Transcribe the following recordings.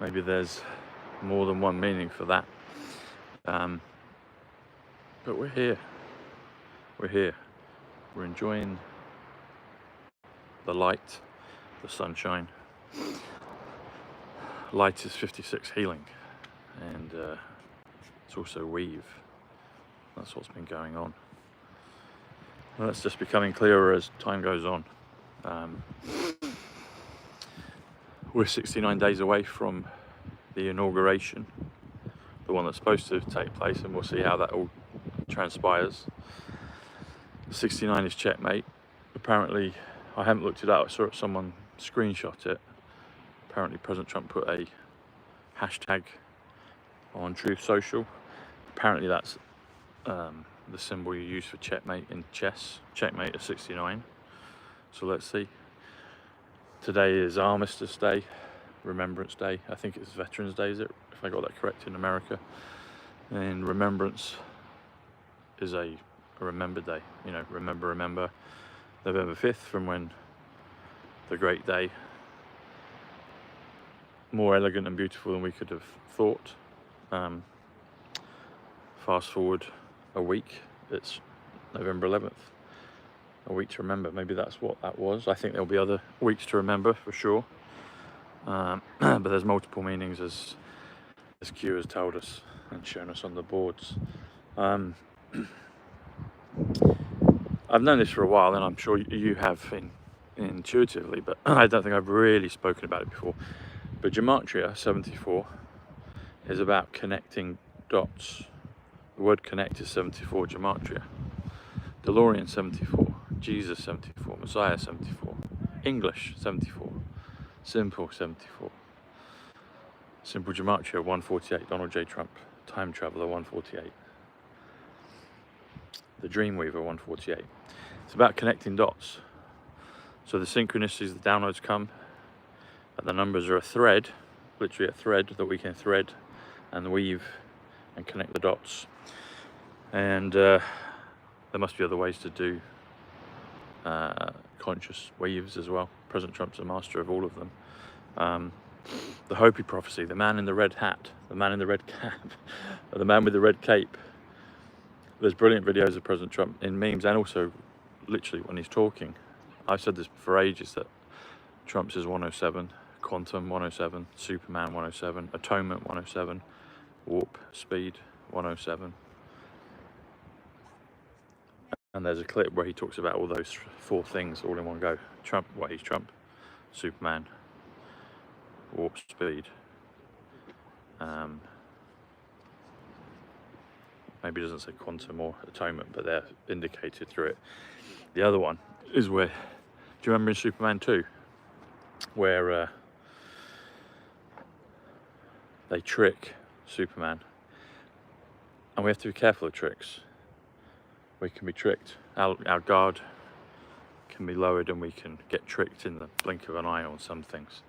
Maybe there's more than one meaning for that. But we're here. We're here. We're enjoying the light, the sunshine. Light is 56 healing, and it's also weave. That's what's been going on. And that's just becoming clearer as time goes on. We're 69 days away from the inauguration, the one that's supposed to take place, and we'll see how that all transpires. 69 is Checkmate. Apparently, I haven't looked it up, I saw someone screenshot it. Apparently President Trump put a hashtag on Truth Social. Apparently that's the symbol you use for checkmate in chess. Checkmate is 69. So let's see. Today is Armistice Day, Remembrance Day. I think it's Veterans Day, is it? If I got that correct in America. And Remembrance is a remember day. You know, remember November 5th, from when the great day, more elegant and beautiful than we could have thought. Fast forward a week, it's November 11th. A week to remember. Maybe that's what that was. I think there'll be other weeks to remember for sure. But there's multiple meanings, as Q has told us and shown us on the boards. I've known this for a while, and I'm sure you have intuitively, but I don't think I've really spoken about it before. But Gematria 74 is about connecting dots. The word connect is 74 Gematria. DeLorean 74, Jesus 74, Messiah 74, English 74, Simple 74, Simple Gematria 148, Donald J. Trump, Time Traveler 148, the Dreamweaver 148. It's about connecting dots. So the synchronicities, the downloads come, and the numbers are a thread, literally a thread that we can thread and weave and connect the dots. And there must be other ways to do conscious weaves as well. President Trump's a master of all of them. The Hopi prophecy, the man in the red hat, the man in the red cap, the man with the red cape. There's brilliant videos of President Trump in memes, and also literally when he's talking. I've said this for ages, that Trump's is 107, Quantum 107, Superman 107, Atonement 107, Warp Speed 107. And there's a clip where he talks about all those four things all in one go. Trump, well, he's Trump, Superman, Warp Speed. Maybe it doesn't say Quantum or Atonement, but they're indicated through it. The other one is where, do you remember in Superman 2, where they trick Superman? And we have to be careful of tricks. We can be tricked. Our guard can be lowered, and we can get tricked in the blink of an eye on some things.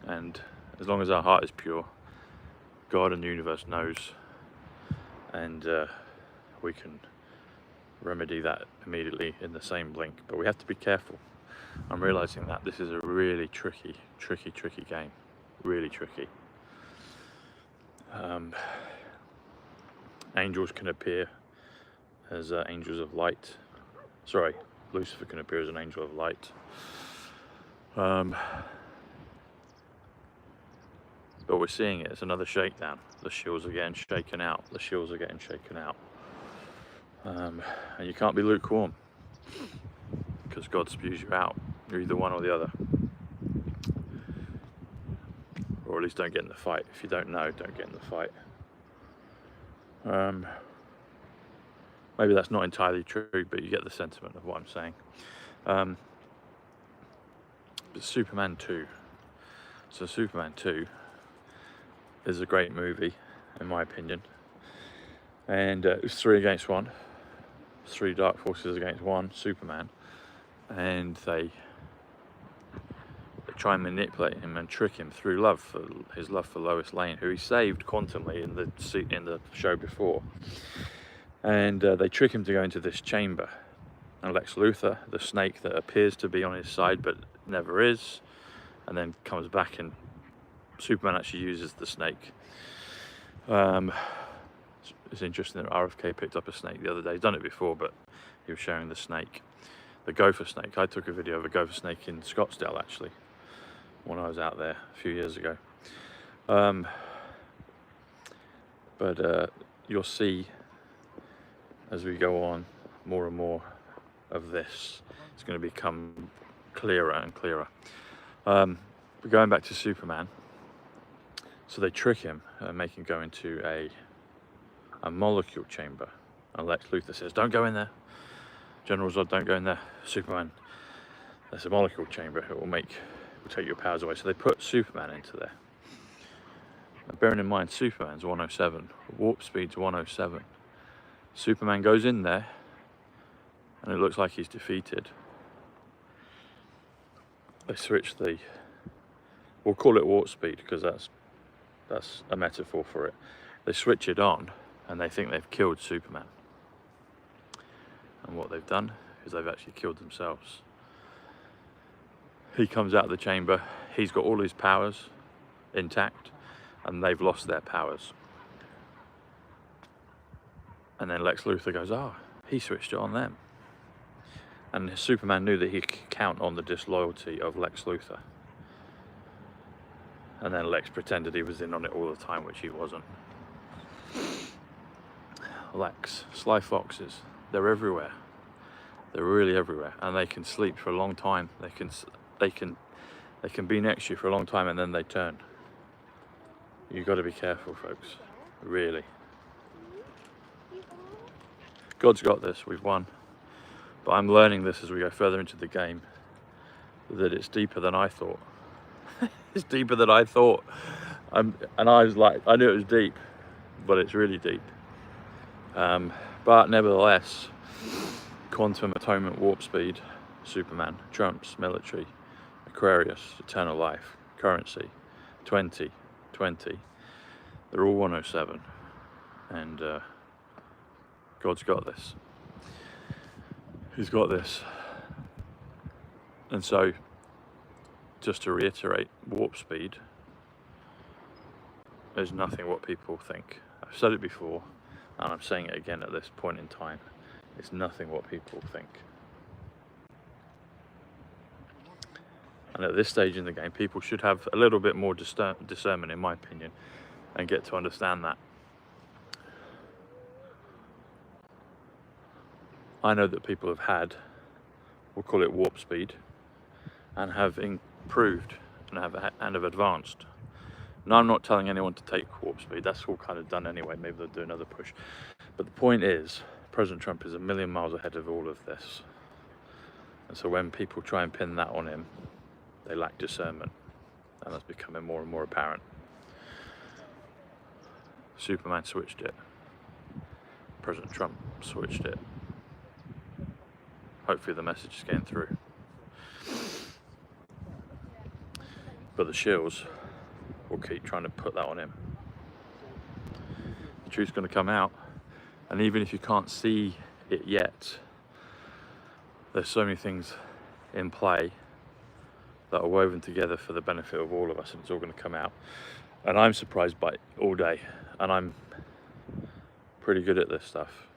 And as long as our heart is pure, God and the universe knows, and we can remedy that immediately in the same blink. But we have to be careful. I'm realizing that this is a really tricky game. Really tricky. Angels can appear as angels of light. Sorry, Lucifer can appear as an angel of light. But we're seeing it. It's another shakedown. The shields are getting shaken out. The shields are getting shaken out. And you can't be lukewarm, because God spews you out. You're either one or the other. Or at least don't get in the fight. If you don't know, don't get in the fight. Maybe that's not entirely true, but you get the sentiment of what I'm saying. But Superman 2. So Superman 2 is a great movie, in my opinion. And it was 3 against 1. 3 dark forces against 1 Superman. And they try and manipulate him and trick him through love, for his love for Lois Lane, who he saved quantumly in the show before. And they trick him to go into this chamber. And Lex Luthor, the snake that appears to be on his side but never is, and then comes back and Superman actually uses the snake. It's interesting that RFK picked up a snake the other day. He's done it before, but he was showing the snake, the gopher snake. I took a video of a gopher snake in Scottsdale actually, when I was out there a few years ago. But you'll see as we go on more and more of this. It's going to become clearer and clearer. But going back to Superman, so they trick him and make him go into a molecule chamber, and Lex Luthor says, don't go in there. General Zod, don't go in there. Superman, there's a molecule chamber, it will take your powers away. So they put Superman into there. And bearing in mind, Superman's 107, warp speed's 107. Superman goes in there, and it looks like he's defeated. They switch we'll call it warp speed because that's a metaphor for it. They switch it on, and they think they've killed Superman. And what they've done is they've actually killed themselves. He comes out of the chamber, he's got all his powers intact, and they've lost their powers. And then Lex Luthor goes, he switched it on them. And Superman knew that he could count on the disloyalty of Lex Luthor. And then Lex pretended he was in on it all the time, which he wasn't. Lex, sly foxes, they're everywhere. They're really everywhere, and they can sleep for a long time. They can be next to you for a long time, and then they turn. You've got to be careful, folks. Really. God's got this. We've won. But I'm learning this as we go further into the game, that it's deeper than I thought. It's deeper than I thought. And I was like, I knew it was deep, but it's really deep. But nevertheless, quantum atonement warp speed, Superman, trumps military, Aquarius, eternal life, currency, 20, they're all 107. And God's got this. He's got this. And so, just to reiterate, warp speed is nothing what people think. I've said it before, and I'm saying it again at this point in time. It's nothing what people think. And at this stage in the game, people should have a little bit more discernment, in my opinion, and get to understand that. I know that people have had, we'll call it warp speed, and have improved and have advanced. Now, I'm not telling anyone to take warp speed. That's all kind of done anyway. Maybe they'll do another push. But the point is, President Trump is a million miles ahead of all of this. And so when people try and pin that on him, they lack discernment. And that's becoming more and more apparent. Superman switched it. President Trump switched it. Hopefully the message is getting through. But the shills will keep trying to put that on him. The truth's going to come out. And even if you can't see it yet, there's so many things in play that are woven together for the benefit of all of us, and it's all going to come out. And I'm surprised by it all day, and I'm pretty good at this stuff.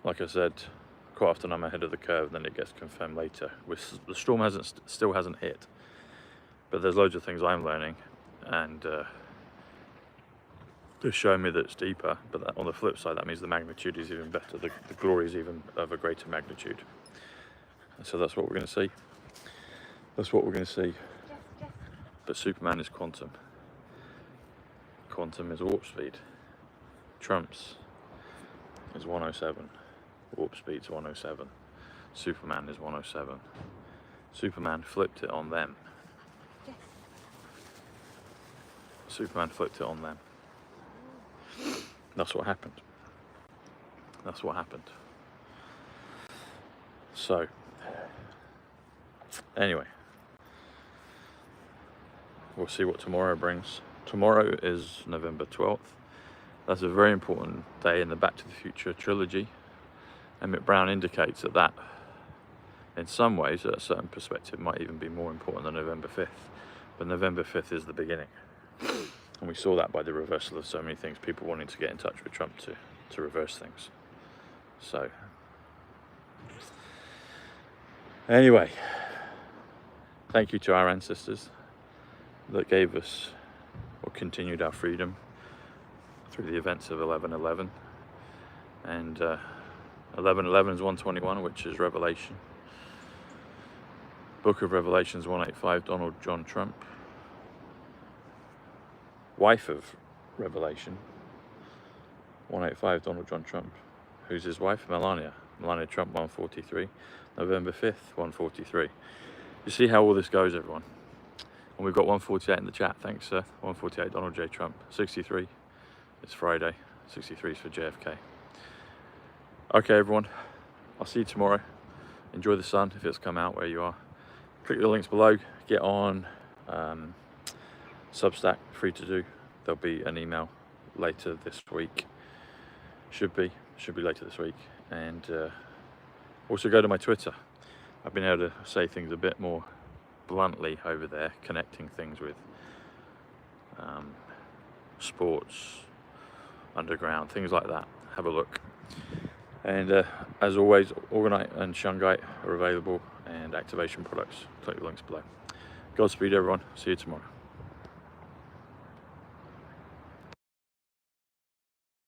Like I said, quite often I'm ahead of the curve, and then it gets confirmed later. The storm still hasn't hit, but there's loads of things I'm learning, and they're showing me that it's deeper. But that, on the flip side, that means the magnitude is even better. The glory is even of a greater magnitude. And so that's what we're going to see. That's what we're going to see. But Superman is quantum. Quantum is warp speed. Trumps is 107. Warp speed's 107. Superman is 107. Superman flipped it on them. Superman flipped it on them. That's what happened. That's what happened. So, anyway, we'll see what tomorrow brings. Tomorrow is November 12th. That's a very important day in the Back to the Future trilogy. Emmett Brown indicates that in some ways, at a certain perspective, might even be more important than November 5th, but November 5th is the beginning. And we saw that by the reversal of so many things, people wanting to get in touch with Trump to reverse things. So, anyway, thank you to our ancestors that gave us or continued our freedom through the events of 11/11. And 11/11 is 121, which is Revelation. Book of Revelations 185, Donald John Trump. Wife of Revelation 185, Donald John Trump. Who's his wife? Melania Trump, 143. November 5th, 143. You see how all this goes, everyone. And we've got 148 in the chat. Thanks, sir. 148, Donald J. Trump. 63, it's Friday. 63 is for JFK. Okay, everyone. I'll see you tomorrow. Enjoy the sun if it's come out where you are. Click the links below. Get on Substack, free to do. There'll be an email later this week. Should be later this week. And also go to my Twitter. I've been able to say things a bit more bluntly over there, connecting things with sports, underground, things like that. Have a look. And as always, Orgonite and Shungite are available, and activation products. Click the links below. Godspeed, everyone. See you tomorrow.